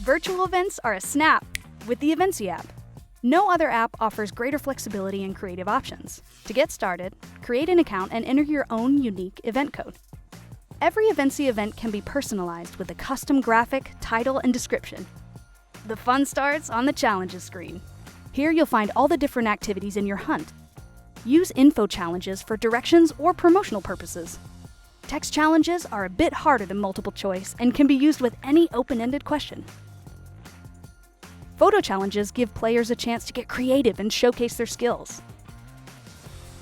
Virtual events are a snap with the Eventzee app. No other app offers greater flexibility and creative options. To get started, create an account and enter your own unique event code. Every Eventzee event can be personalized with a custom graphic, title, and description. The fun starts on the challenges screen. Here you'll find all the different activities in your hunt. Use info challenges for directions or promotional purposes. Text challenges are a bit harder than multiple choice and can be used with any open-ended question. Photo challenges give players a chance to get creative and showcase their skills.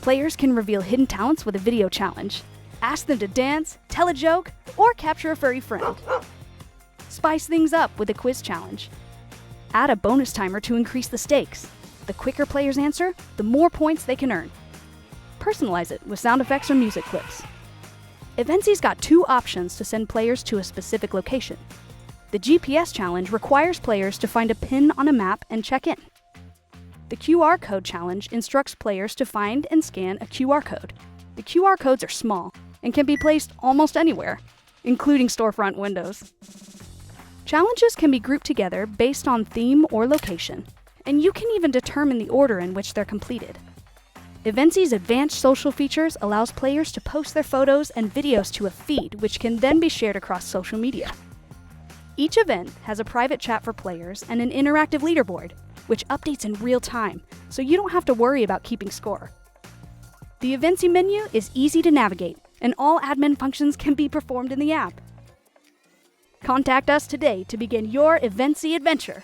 Players can reveal hidden talents with a video challenge. Ask them to dance, tell a joke, or capture a furry friend. Spice things up with a quiz challenge. Add a bonus timer to increase the stakes. The quicker players answer, the more points they can earn. Personalize it with sound effects or music clips. Eventzee's got two options to send players to a specific location. The GPS challenge requires players to find a pin on a map and check in. The QR code challenge instructs players to find and scan a QR code. The QR codes are small and can be placed almost anywhere, including storefront windows. Challenges can be grouped together based on theme or location, and you can even determine the order in which they're completed. Eventzee's advanced social features allows players to post their photos and videos to a feed, which can then be shared across social media. Each event has a private chat for players and an interactive leaderboard, which updates in real time, so you don't have to worry about keeping score. The Eventzee menu is easy to navigate, and all admin functions can be performed in the app. Contact us today to begin your Eventzee adventure.